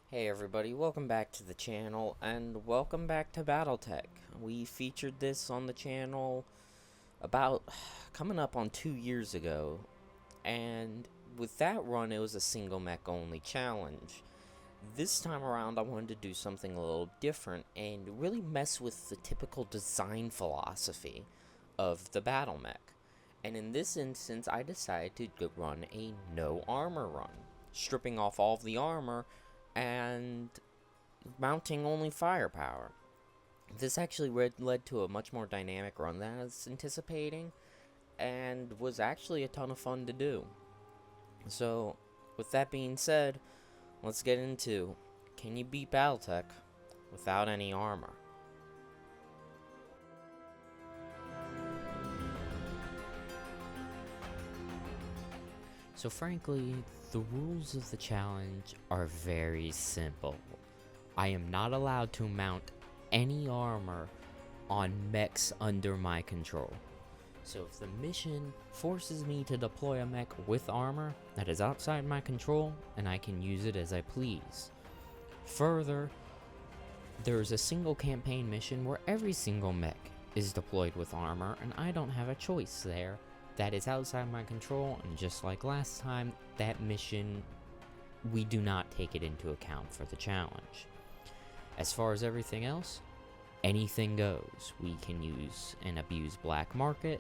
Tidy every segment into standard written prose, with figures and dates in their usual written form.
Hey everybody, welcome back to the channel, and welcome back to BattleTech. We featured this on the channel about coming up on 2 years ago, and with that run it was a single mech only challenge. This time around I wanted to do something a little different and really mess with the typical design philosophy of the battle mech. And in this instance I decided to run a no armor run, stripping off all of the armor and mounting only firepower. This actually led to a much more dynamic run than I was anticipating, and was actually a ton of fun to do. So, with that being said, let's get into, can you beat BattleTech without any armor? So frankly, the rules of the challenge are very simple. I am not allowed to mount any armor on mechs under my control. So if the mission forces me to deploy a mech with armor, that is outside my control, and I can use it as I please. Further, there's a single campaign mission where every single mech is deployed with armor, and I don't have a choice there. That is outside my control, and just like last time, that mission, we do not take it into account for the challenge. As far as everything else, anything goes. We can use and abuse black market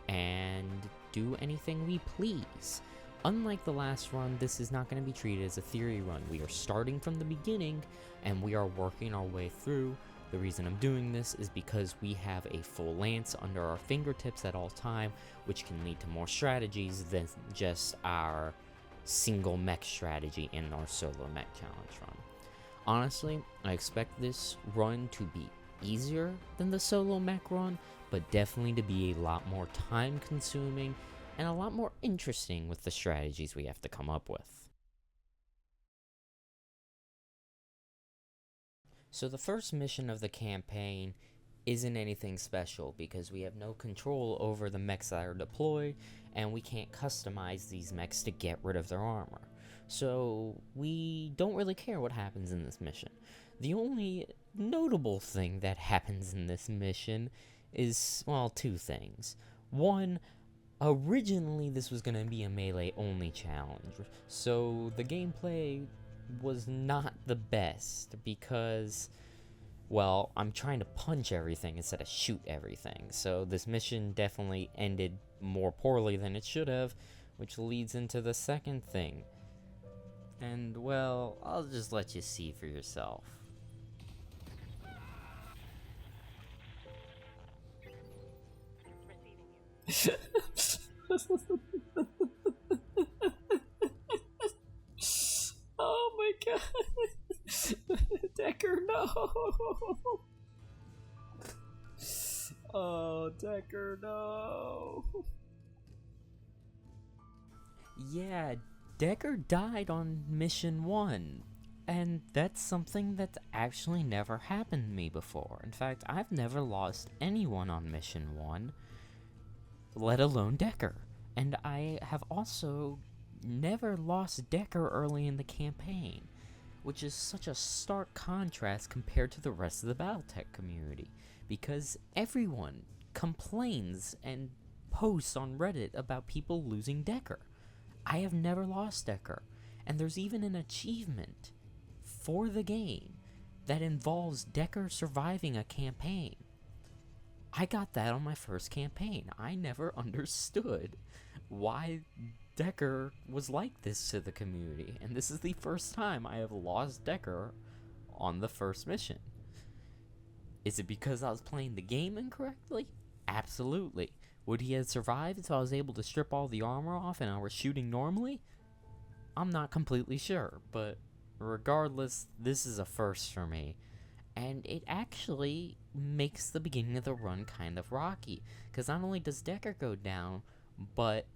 and do anything we please. Unlike the last run, this is not going to be treated as a theory run. We are starting from the beginning and we are working our way through. The reason I'm doing this is because we have a full lance under our fingertips at all time, which can lead to more strategies than just our single mech strategy in our solo mech challenge run. Honestly, I expect this run to be easier than the solo mech run, but definitely to be a lot more time consuming and a lot more interesting with the strategies we have to come up with. So the first mission of the campaign isn't anything special because we have no control over the mechs that are deployed, and we can't customize these mechs to get rid of their armor. So we don't really care what happens in this mission. The only notable thing that happens in this mission is, well, two things. One, originally this was going to be a melee only challenge, so the gameplay was not the best because, well, I'm trying to punch everything instead of shoot everything. So this mission definitely ended more poorly than it should have, which leads into the second thing. And, well, I'll just let you see for yourself. Oh my god. Decker, no. Oh, Decker, no. Yeah, Decker died on mission 1. And that's something that's actually never happened to me before. In fact, I've never lost anyone on mission 1, let alone Decker. And I have also never lost Decker early in the campaign, which is such a stark contrast compared to the rest of the BattleTech community, because everyone complains and posts on Reddit about people losing Decker. I have never lost Decker, and there's even an achievement for the game that involves Decker surviving a campaign. I got that on my first campaign. I never understood why Decker was like this to the community, and this is the first time I have lost Decker on the first mission. Is it because I was playing the game incorrectly? Absolutely. Would he have survived if I was able to strip all the armor off and I was shooting normally? I'm not completely sure, but regardless, this is a first for me. And it actually makes the beginning of the run kind of rocky, because not only does Decker go down, but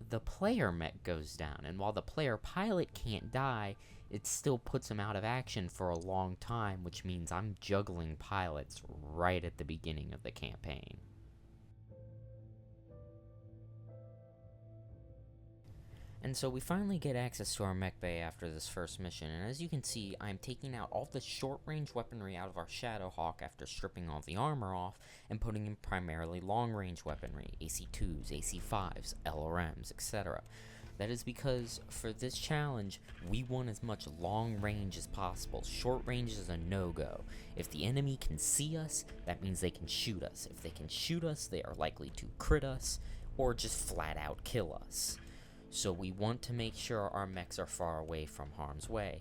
the player mech goes down, and while the player pilot can't die, it still puts him out of action for a long time, which means I'm juggling pilots right at the beginning of the campaign. And so we finally get access to our mech bay after this first mission, and as you can see, I'm taking out all the short-range weaponry out of our Shadowhawk after stripping all the armor off, and putting in primarily long-range weaponry, AC-2s, AC-5s, LRMs, etc. That is because, for this challenge, we want as much long range as possible. Short range is a no-go. If the enemy can see us, that means they can shoot us. If they can shoot us, they are likely to crit us, or just flat out kill us. So we want to make sure our mechs are far away from harm's way,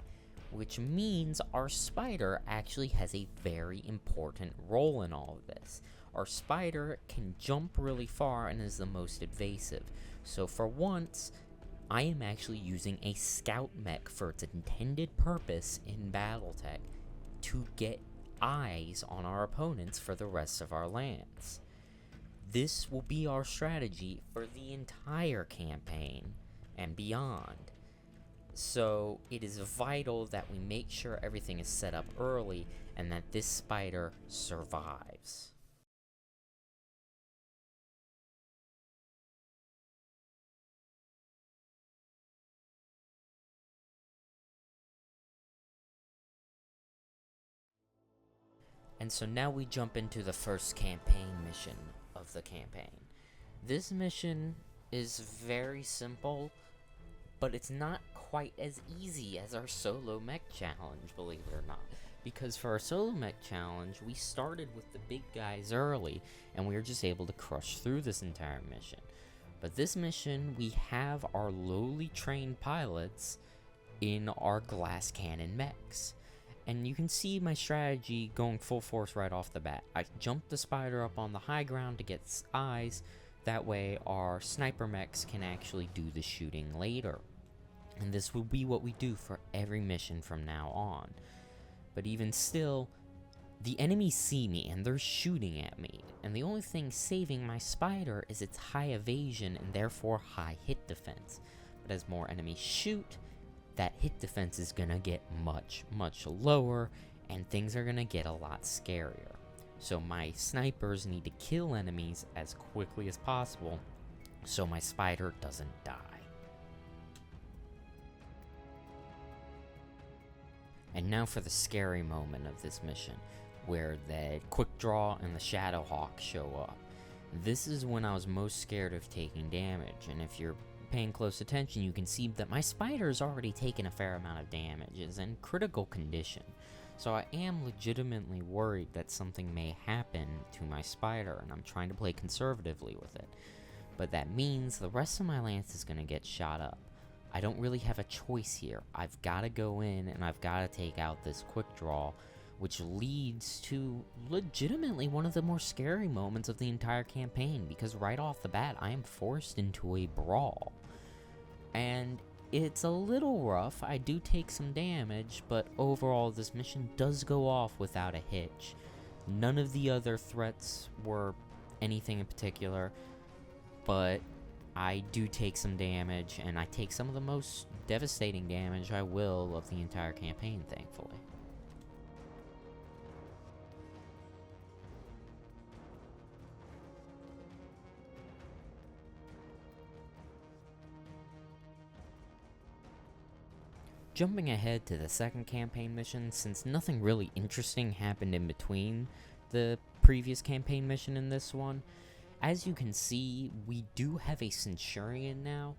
which means our spider actually has a very important role in all of this. Our spider can jump really far and is the most evasive. So for once, I am actually using a scout mech for its intended purpose in BattleTech to get eyes on our opponents for the rest of our lands. This will be our strategy for the entire campaign and beyond. So it is vital that we make sure everything is set up early and that this spider survives. And so now we jump into the first campaign mission of the campaign. This mission is very simple, but it's not quite as easy as our solo mech challenge, believe it or not. Because for our solo mech challenge, we started with the big guys early, and we were just able to crush through this entire mission. But this mission, we have our lowly trained pilots in our glass cannon mechs. And you can see my strategy going full force right off the bat. I jumped the spider up on the high ground to get eyes. That way our sniper mechs can actually do the shooting later. And this will be what we do for every mission from now on. But even still, the enemies see me and they're shooting at me. And the only thing saving my spider is its high evasion and therefore high hit defense. But as more enemies shoot, that hit defense is gonna get much, much lower, and things are gonna get a lot scarier. So my snipers need to kill enemies as quickly as possible, so my spider doesn't die. And now for the scary moment of this mission, where the quick draw and the Shadowhawk show up. This is when I was most scared of taking damage, and if you're paying close attention, you can see that my spider's already taken a fair amount of damage, is in critical condition. So I am legitimately worried that something may happen to my spider, and I'm trying to play conservatively with it. But that means the rest of my lance is going to get shot up. I don't really have a choice here. I've got to go in and I've got to take out this quick draw, which leads to legitimately one of the more scary moments of the entire campaign, because right off the bat I am forced into a brawl. And it's a little rough. I do take some damage, but overall this mission does go off without a hitch. None of the other threats were anything in particular, but I do take some damage, and I take some of the most devastating damage I will of the entire campaign, thankfully. Jumping ahead to the second campaign mission, since nothing really interesting happened in between the previous campaign mission and this one, as you can see, we do have a Centurion now,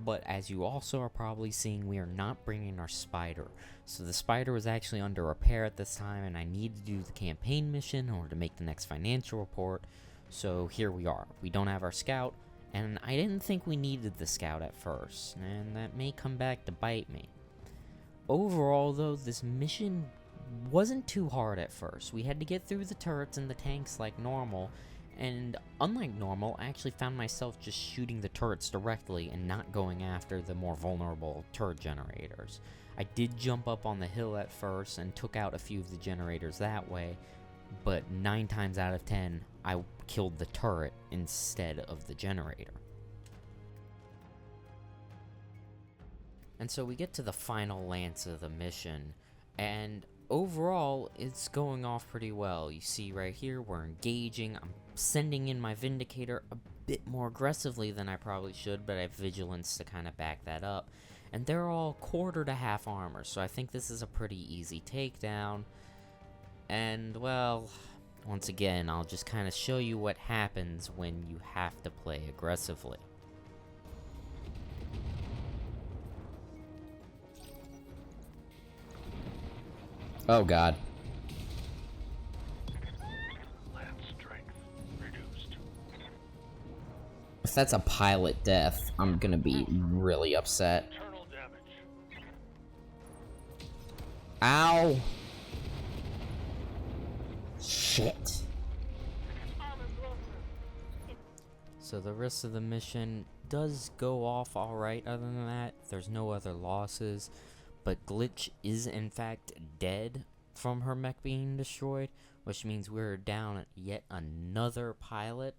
but as you also are probably seeing, we are not bringing our spider. So the spider was actually under repair at this time, and I need to do the campaign mission in order to make the next financial report. So here we are. We don't have our scout, and I didn't think we needed the scout at first, and that may come back to bite me. Overall, though, this mission wasn't too hard at first. We had to get through the turrets and the tanks like normal, and unlike normal, I actually found myself just shooting the turrets directly and not going after the more vulnerable turret generators. I did jump up on the hill at first and took out a few of the generators that way, but 9 times out of 10, I killed the turret instead of the generator. And so we get to the final lance of the mission, and overall, it's going off pretty well. You see right here, we're engaging, I'm sending in my Vindicator bit more aggressively than I probably should, but I have vigilance to kind of back that up. And they're all quarter to half armor, so I think this is a pretty easy takedown. And, well, once again, I'll just kind of show you what happens when you have to play aggressively. Oh god. If that's a pilot death, I'm gonna be really upset. Ow! Shit. So the rest of the mission does go off alright other than that. There's no other losses. But Glitch is in fact dead from her mech being destroyed, which means we're down yet another pilot.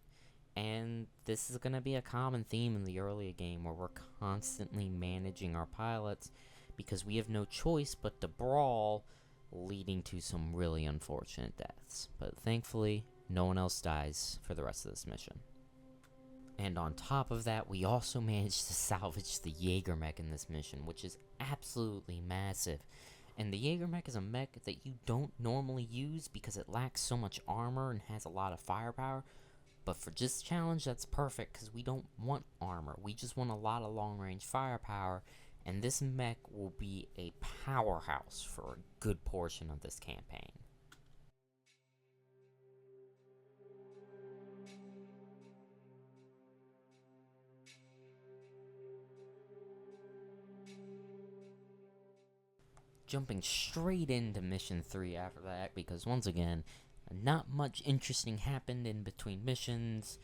And this is going to be a common theme in the earlier game where we're constantly managing our pilots because we have no choice but to brawl, leading to some really unfortunate deaths. But thankfully, no one else dies for the rest of this mission. And on top of that, we also managed to salvage the Jaeger mech in this mission, which is absolutely massive. And the Jaeger mech is a mech that you don't normally use because it lacks so much armor and has a lot of firepower. But for this challenge, that's perfect because we don't want armor. We just want a lot of long-range firepower. And this mech will be a powerhouse for a good portion of this campaign. Jumping straight into mission 3 after that, because once again, not much interesting happened in between missions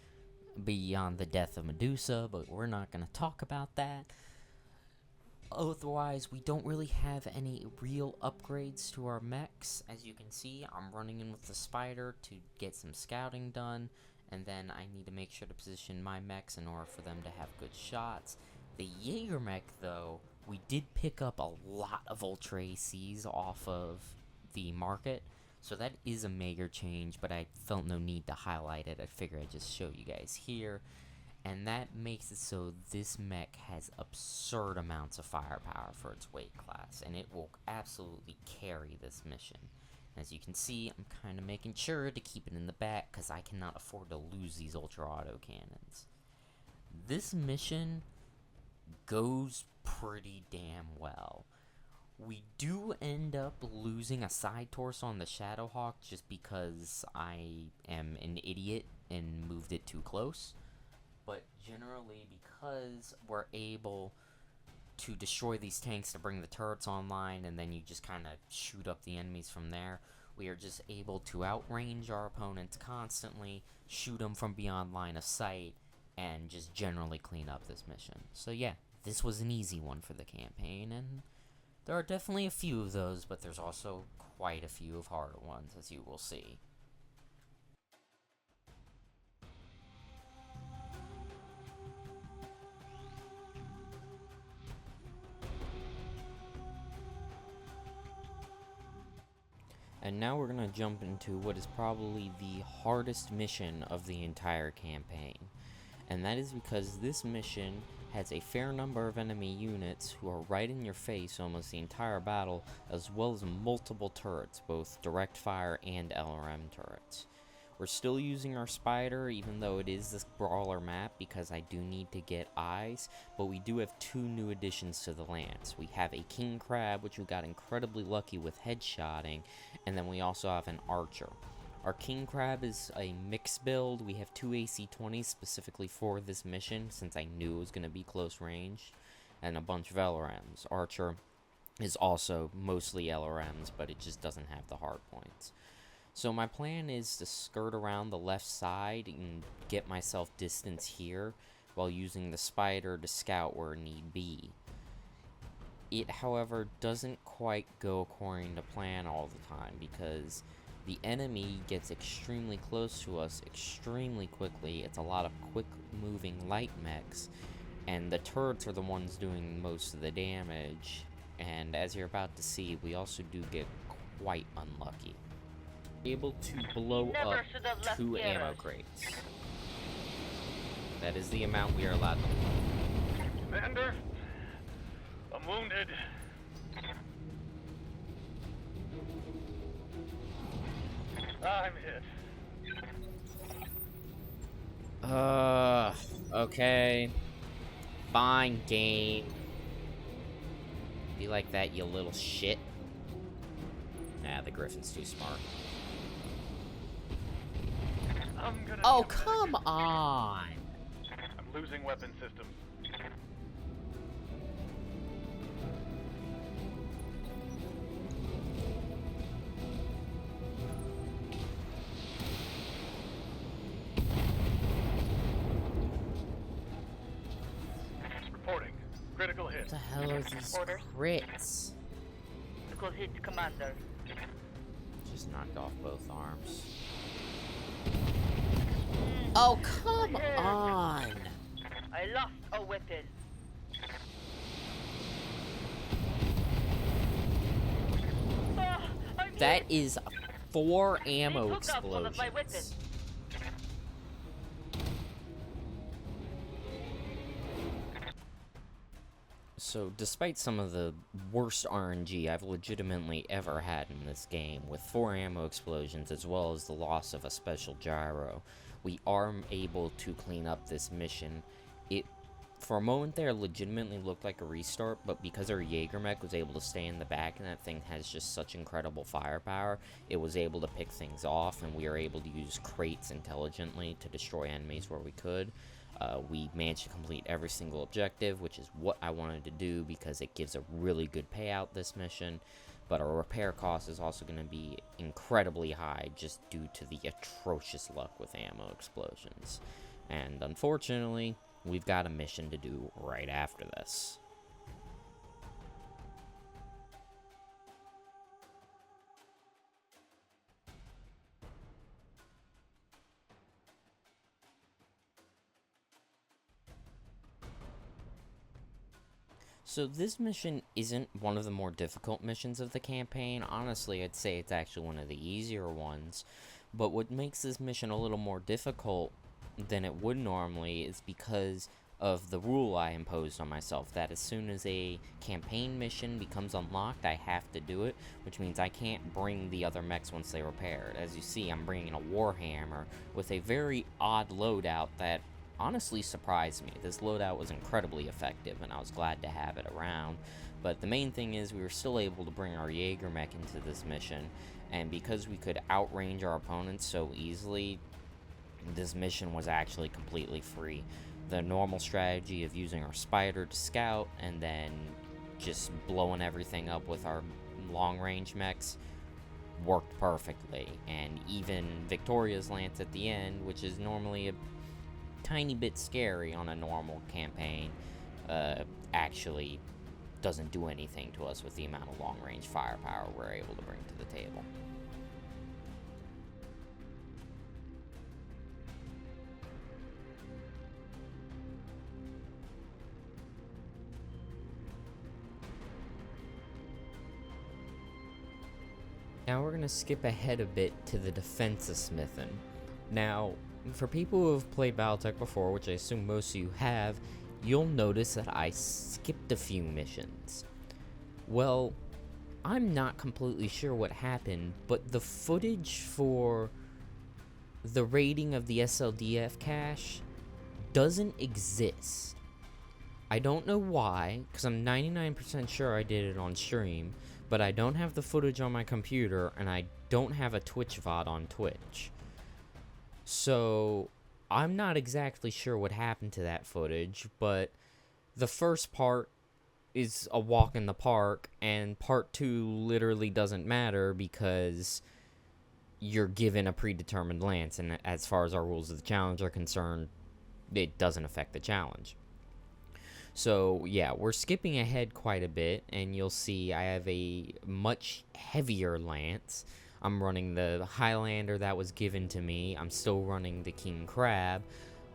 beyond the death of Medusa, but we're not going to talk about that. Otherwise, we don't really have any real upgrades to our mechs. As you can see, I'm running in with the Spider to get some scouting done, and then I need to make sure to position my mechs in order for them to have good shots. The Jaeger mech, though, we did pick up a lot of Ultra ACs off of the market, so that is a major change, but I felt no need to highlight it. I figured I'd just show you guys here, and that makes it so this mech has absurd amounts of firepower for its weight class, and it will absolutely carry this mission. As you can see, I'm kind of making sure to keep it in the back, because I cannot afford to lose these Ultra Auto Cannons. This mission goes pretty damn well. We do end up losing a side torso on the Shadowhawk just because I am an idiot and moved it too close. But generally, because we're able to destroy these tanks to bring the turrets online, and then you just kind of shoot up the enemies from there, we are just able to outrange our opponents constantly, shoot them from beyond line of sight, and just generally clean up this mission. So yeah, this was an easy one for the campaign, and there are definitely a few of those, but there's also quite a few of harder ones, as you will see. And now we're going to jump into what is probably the hardest mission of the entire campaign. And that is because this mission has a fair number of enemy units who are right in your face almost the entire battle, as well as multiple turrets, both direct fire and LRM turrets. We're still using our Spider, even though it is this brawler map, because I do need to get eyes, but we do have two new additions to the lance. We have a King Crab, which we got incredibly lucky with headshotting, and then we also have an Archer. Our King Crab is a mixed build. We have two AC-20s specifically for this mission, since I knew it was going to be close range, and a bunch of LRMs. Archer is also mostly LRMs, but it just doesn't have the hard points. So my plan is to skirt around the left side and get myself distance here, while using the Spider to scout where need be. It, however, doesn't quite go according to plan all the time, because the enemy gets extremely close to us extremely quickly. It's a lot of quick-moving light mechs, and the turrets are the ones doing most of the damage. And as you're about to see, we also do get quite unlucky. Able to blow up two ammo crates. That is the amount we are allowed to load. Commander, I'm wounded. I'm hit. Okay. Fine, game. Be like that, you little shit. Nah, the Griffin's too smart. I'm gonna Oh, need a come medic. on! I'm losing weapon systems. Reporting. Critical hit. What the hell are these Orders. crits? Critical hit, Commander. Just knocked off both arms. Oh, come on! I lost a weapon. I'm That hit. is 4 ammo They took out one of my explosions. weapons. So, despite some of the worst RNG I've legitimately ever had in this game, with 4 ammo explosions as well as the loss of a special gyro, we are able to clean up this mission. It, for a moment there, legitimately looked like a restart, but because our Jaegermech was able to stay in the back and that thing has just such incredible firepower, it was able to pick things off, and we were able to use crates intelligently to destroy enemies where we could. We managed to complete every single objective, which is what I wanted to do because it gives a really good payout this mission, but our repair cost is also going to be incredibly high just due to the atrocious luck with ammo explosions. And unfortunately, we've got a mission to do right after this. So this mission isn't one of the more difficult missions of the campaign. Honestly, I'd say it's actually one of the easier ones. But what makes this mission a little more difficult than it would normally is because of the rule I imposed on myself, that as soon as a campaign mission becomes unlocked, I have to do it, which means I can't bring the other mechs once they repair. As you see, I'm bringing a Warhammer with a very odd loadout that honestly surprised me. This loadout was incredibly effective, and I was glad to have it around. But the main thing is we were still able to bring our Jaegermech into this mission, and because we could outrange our opponents so easily, this mission was actually completely free. The normal strategy of using our Spider to scout and then just blowing everything up with our long-range mechs worked perfectly, and even Victoria's Lance at the end, which is normally a tiny bit scary on a normal campaign, actually doesn't do anything to us with the amount of long-range firepower we're able to bring to the table. Now we're going to skip ahead a bit to the defense of Smithin. Now, for people who have played BattleTech before, which I assume most of you have, you'll notice that I skipped a few missions. Well, I'm not completely sure what happened, but the footage for the raiding of the SLDF cache doesn't exist. I don't know why, because I'm 99% sure I did it on stream, but I don't have the footage on my computer, and I don't have a Twitch VOD on Twitch. So, I'm not exactly sure what happened to that footage, but the first part is a walk in the park, and part 2 literally doesn't matter because you're given a predetermined lance, and as far as our rules of the challenge are concerned, it doesn't affect the challenge. So, yeah, we're skipping ahead quite a bit, and you'll see I have a much heavier lance. I'm running the Highlander that was given to me. I'm still running the King Crab,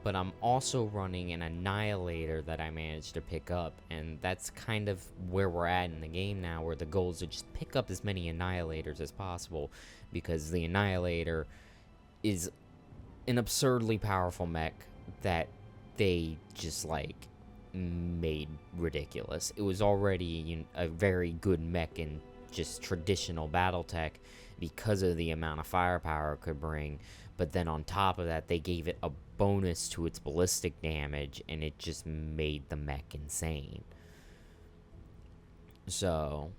but I'm also running an Annihilator that I managed to pick up, and that's kind of where we're at in the game now, where the goal is to just pick up as many Annihilators as possible, because the Annihilator is an absurdly powerful mech that they just, like, made ridiculous. It was already a very good mech in just traditional BattleTech because of the amount of firepower it could bring, but then on top of that, they gave it a bonus to its ballistic damage, and it just made the mech insane. So,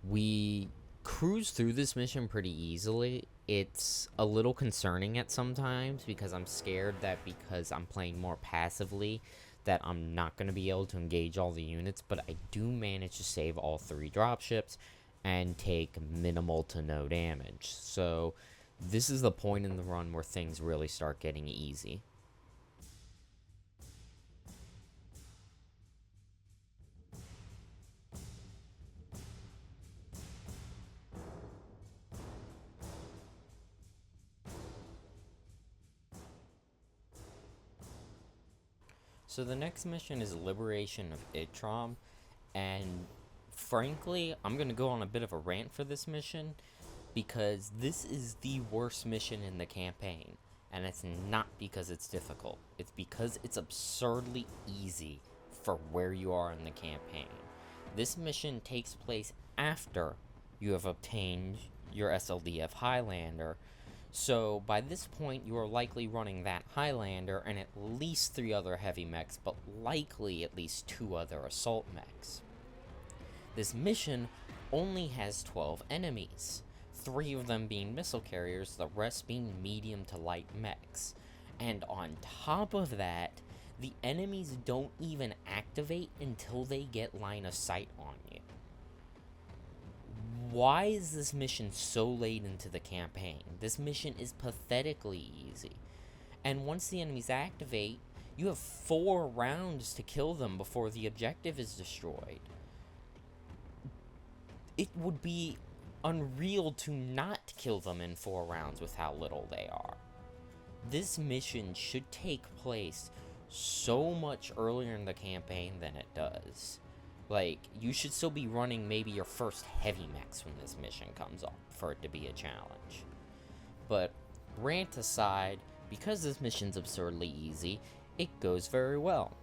we cruise through this mission pretty easily. It's a little concerning at sometimes because I'm scared that because I'm playing more passively that I'm not going to be able to engage all the units, but I do manage to save all 3 dropships and take minimal to no damage. So this is the point in the run where things really start getting easy. So the next mission is Liberation of Itrom, and frankly, I'm going to go on a bit of a rant for this mission, because this is the worst mission in the campaign, and it's not because it's difficult, it's because it's absurdly easy for where you are in the campaign. This mission takes place after you have obtained your SLDF Highlander, so by this point you are likely running that Highlander and at least 3 other heavy mechs, but likely at least 2 other assault mechs. This mission only has 12 enemies, 3 of them being missile carriers, the rest being medium to light mechs. And on top of that, the enemies don't even activate until they get line of sight on you. Why is this mission so late into the campaign? This mission is pathetically easy. And once the enemies activate, you have 4 rounds to kill them before the objective is destroyed. It would be unreal to not kill them in 4 rounds with how little they are. This mission should take place so much earlier in the campaign than it does. Like, you should still be running maybe your first heavy mechs when this mission comes up for it to be a challenge. But, rant aside, because this mission's absurdly easy, it goes very well.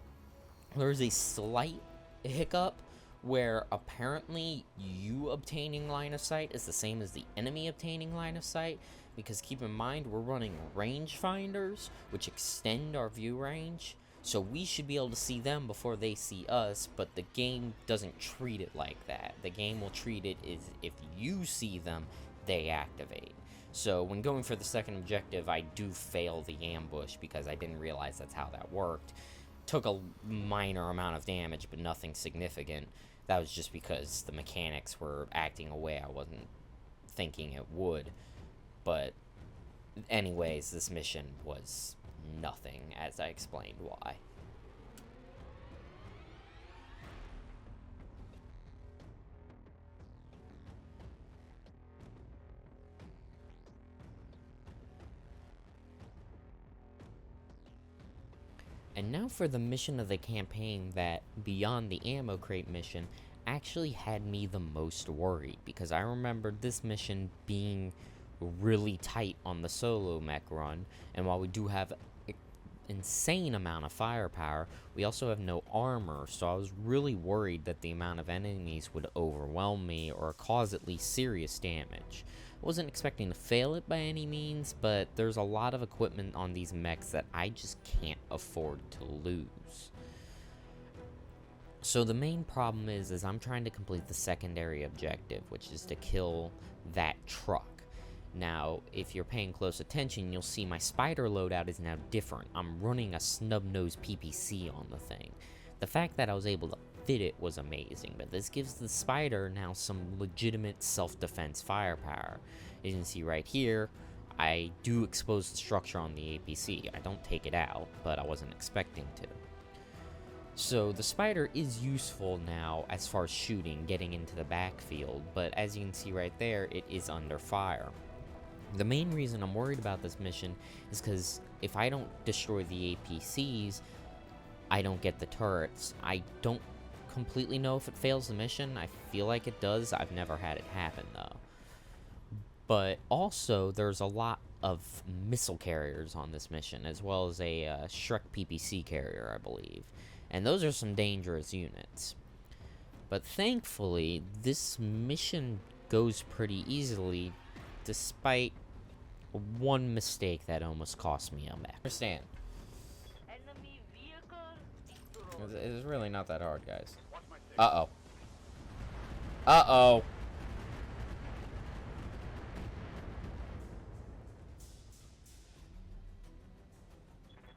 There's a slight hiccup where apparently you obtaining line of sight is the same as the enemy obtaining line of sight, because keep in mind we're running rangefinders, which extend our view range. So we should be able to see them before they see us, but the game doesn't treat it like that. The game will treat it as if you see them, they activate. So when going for the second objective, I do fail the ambush because I didn't realize that's how that worked. Took a minor amount of damage, but nothing significant. That was just because the mechanics were acting a way I wasn't thinking it would. But anyways, this mission was nothing, as I explained why. And now for the mission of the campaign that, beyond the ammo crate mission, actually had me the most worried, because I remembered this mission being really tight on the solo mech run, and while we do have insane amount of firepower, we also have no armor, so I was really worried that the amount of enemies would overwhelm me or cause at least serious damage. I wasn't expecting to fail it by any means, but there's a lot of equipment on these mechs that I just can't afford to lose. So the main problem is I'm trying to complete the secondary objective, which is to kill that truck. Now, if you're paying close attention, you'll see my spider loadout is now different. I'm running a snub-nosed PPC on the thing. The fact that I was able to fit it was amazing, but this gives the spider now some legitimate self-defense firepower. As you can see right here, I do expose the structure on the APC. I don't take it out, but I wasn't expecting to. So the spider is useful now as far as shooting, getting into the backfield, but as you can see right there, it is under fire. The main reason I'm worried about this mission is because if I don't destroy the APCs, I don't get the turrets. I don't completely know if it fails the mission. I feel like it does. I've never had it happen, though. But also, there's a lot of missile carriers on this mission, as well as a Shrek PPC carrier, I believe. And those are some dangerous units. But thankfully, this mission goes pretty easily, despite one mistake that almost cost me a mech. Understand? Enemy vehicle destroyed. It's really not that hard, guys. Uh-oh. Uh-oh.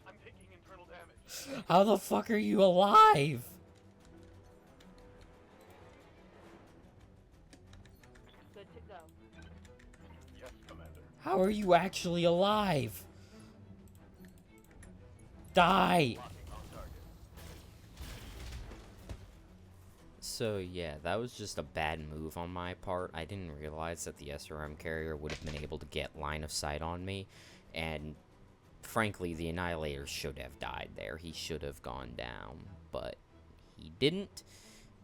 I'm taking internal damage. How the fuck are you alive? Good to go. Yes, Commander. How are you actually alive? Die! Locking on target. So yeah, that was just a bad move on my part. I didn't realize that the SRM carrier would have been able to get line of sight on me, and frankly, the Annihilator should have died there. He should have gone down, but he didn't.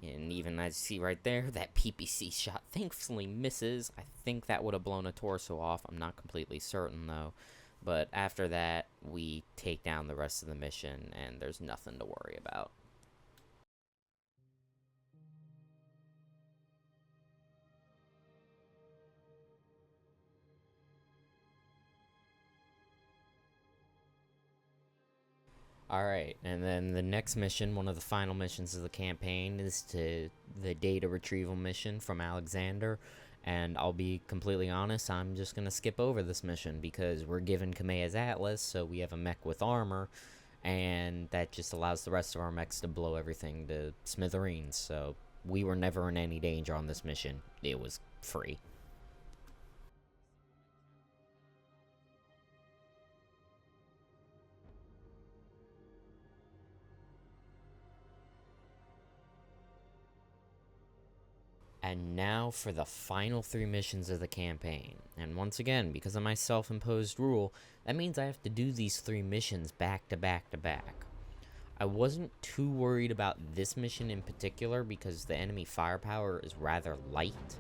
And even as you see right there, that PPC shot thankfully misses. I think that would have blown a torso off. I'm not completely certain though. But after that, we take down the rest of the mission, and there's nothing to worry about. Alright, and then the next mission, one of the final missions of the campaign, is to the data retrieval mission from Alexander. And I'll be completely honest, I'm just going to skip over this mission because we're given Kameya's Atlas, so we have a mech with armor, and that just allows the rest of our mechs to blow everything to smithereens. So we were never in any danger on this mission. It was free. And now for the final 3 missions of the campaign. And once again, because of my self-imposed rule, that means I have to do these 3 missions back to back to back. I wasn't too worried about this mission in particular because the enemy firepower is rather light,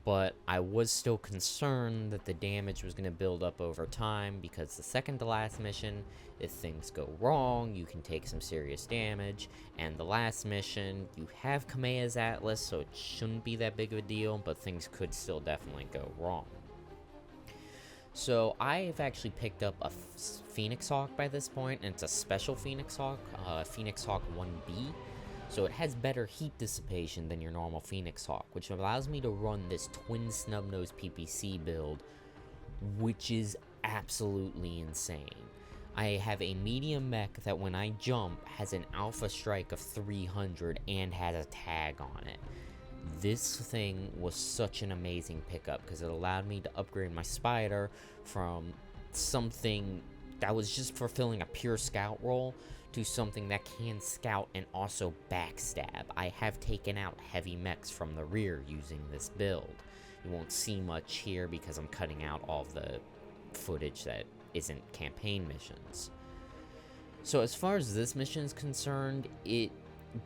but I was still concerned that the damage was going to build up over time because the second to last mission, if things go wrong, you can take some serious damage, and the last mission, you have Kameya's Atlas, so it shouldn't be that big of a deal, but things could still definitely go wrong. So I've actually picked up a Phoenix Hawk by this point, and it's a special Phoenix Hawk, Phoenix Hawk 1B. So it has better heat dissipation than your normal Phoenix Hawk, which allows me to run this twin snub-nose PPC build, which is absolutely insane. I have a medium mech that when I jump has an alpha strike of 300 and has a tag on it. This thing was such an amazing pickup because it allowed me to upgrade my Spider from something that was just fulfilling a pure scout role to something that can scout and also backstab. I have taken out heavy mechs from the rear using this build. You won't see much here because I'm cutting out all the footage that isn't campaign missions. So as far as this mission is concerned, it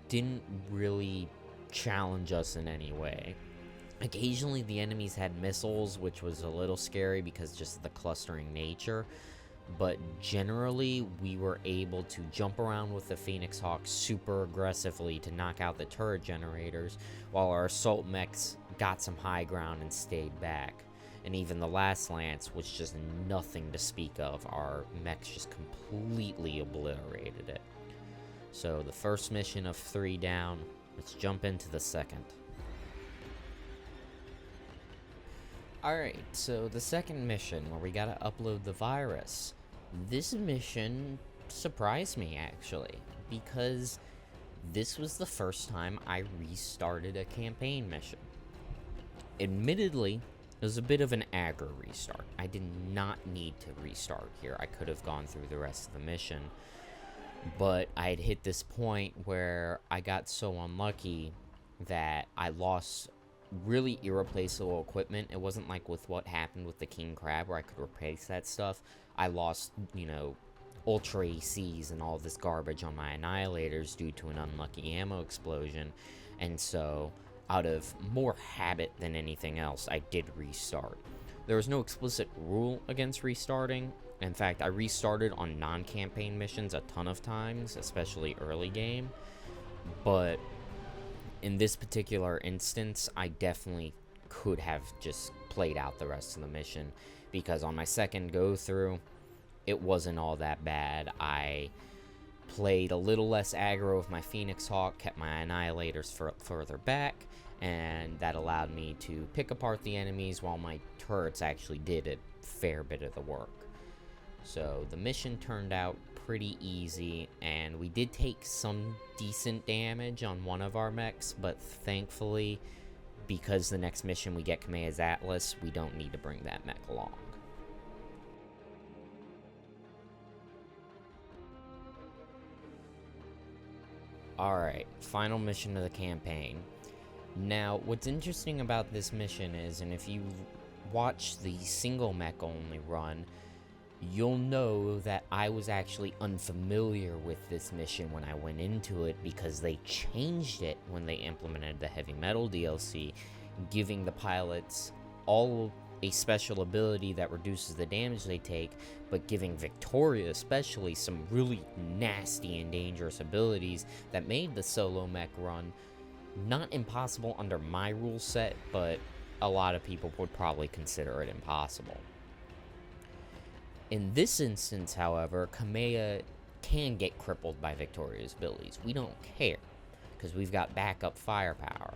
didn't really challenge us in any way. Occasionally the enemies had missiles, which was a little scary because just of the clustering nature, but generally we were able to jump around with the Phoenix Hawk super aggressively to knock out the turret generators, while our assault mechs got some high ground and stayed back. And even the last Lance was just nothing to speak of. Our mechs just completely obliterated it. So the first mission of 3 down, let's jump into the second. Alright, so the second mission where we gotta upload the virus. This mission surprised me actually, because this was the first time I restarted a campaign mission. Admittedly, it was a bit of an aggro restart. I did not need to restart here. I could have gone through the rest of the mission. But I had hit this point where I got so unlucky that I lost really irreplaceable equipment. It wasn't like with what happened with the King Crab where I could replace that stuff. I lost, you know, Ultra ACs and all this garbage on my Annihilators due to an unlucky ammo explosion. And so, out of more habit than anything else, I did restart. There was no explicit rule against restarting. In fact, I restarted on non-campaign missions a ton of times, especially early game. But in this particular instance, I definitely could have just played out the rest of the mission, because on my second go through, it wasn't all that bad. I played a little less aggro with my Phoenix Hawk, kept my Annihilators further back, and that allowed me to pick apart the enemies while my turrets actually did a fair bit of the work. So the mission turned out pretty easy, and we did take some decent damage on one of our mechs, but thankfully, because the next mission we get Kameha's Atlas, we don't need to bring that mech along. Alright, final mission of the campaign. Now, what's interesting about this mission is, and if you watch the single mech only run, you'll know that I was actually unfamiliar with this mission when I went into it, because they changed it when they implemented the Heavy Metal DLC, giving the pilots all a special ability that reduces the damage they take, but giving Victoria especially some really nasty and dangerous abilities that made the solo mech run not impossible under my rule set, but a lot of people would probably consider it impossible. In this instance, however, Kamea can get crippled by Victoria's abilities. We don't care, because we've got backup firepower.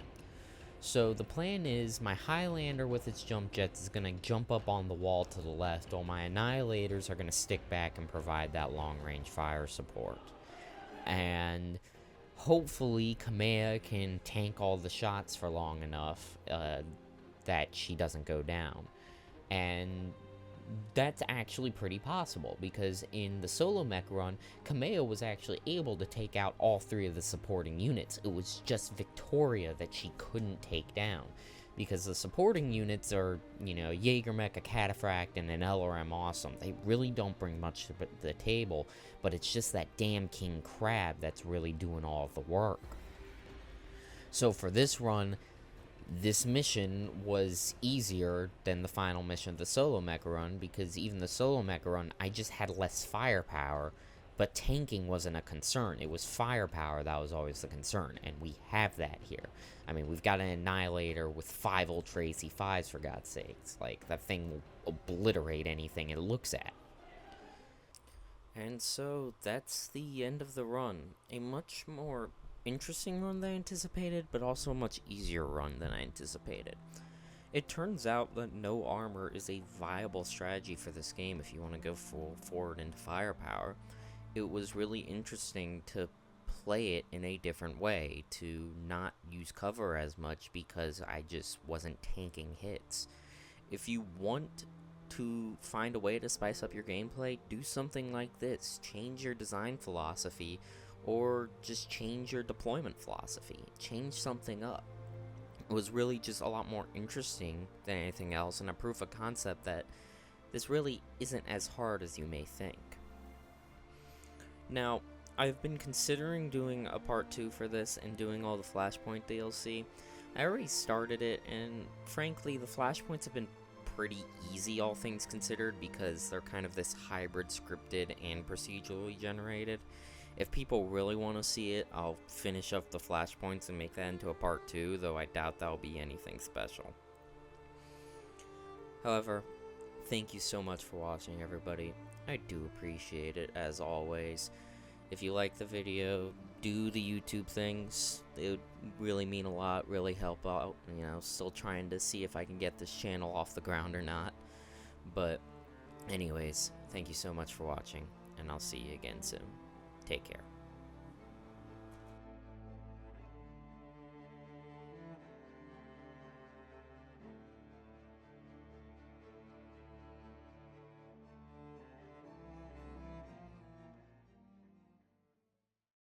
So the plan is, my Highlander with its jump jets is going to jump up on the wall to the left, while my Annihilators are going to stick back and provide that long-range fire support. And hopefully Kamea can tank all the shots for long enough that she doesn't go down. And that's actually pretty possible, because in the solo mech run, Kamea was actually able to take out all three of the supporting units. It was just Victoria that she couldn't take down, because the supporting units are, you know, Jägermech, a Cataphract, and an LRM Awesome. They really don't bring much to the table, but it's just that damn King Crab that's really doing all of the work. So for this run, this mission was easier than the final mission of the solo mecha run, because even the solo mecha run, I just had less firepower, but tanking wasn't a concern. It was firepower that was always the concern, and we have that here. I mean, we've got an Annihilator with 5 Ultra AC5s, for God's sakes. Like, that thing will obliterate anything it looks at. And so, that's the end of the run. A much more interesting run than I anticipated, but also a much easier run than I anticipated. It turns out that no armor is a viable strategy for this game if you want to go full forward into firepower. It was really interesting to play it in a different way, to not use cover as much, because I just wasn't tanking hits. If you want to find a way to spice up your gameplay, do something like this. Change your design philosophy, or just change your deployment philosophy. Change something up. It was really just a lot more interesting than anything else, and a proof of concept that this really isn't as hard as you may think. Now, I've been considering doing a part 2 for this and doing all the Flashpoint DLC. I already started it, and frankly, the Flashpoints have been pretty easy, all things considered, because they're kind of this hybrid scripted and procedurally generated. If people really want to see it, I'll finish up the Flashpoints and make that into a part 2, though I doubt that'll be anything special. However, thank you so much for watching, everybody. I do appreciate it, as always. If you like the video, do the YouTube things. It would really mean a lot, really help out. You know, still trying to see if I can get this channel off the ground or not. But anyways, thank you so much for watching, and I'll see you again soon. Take care.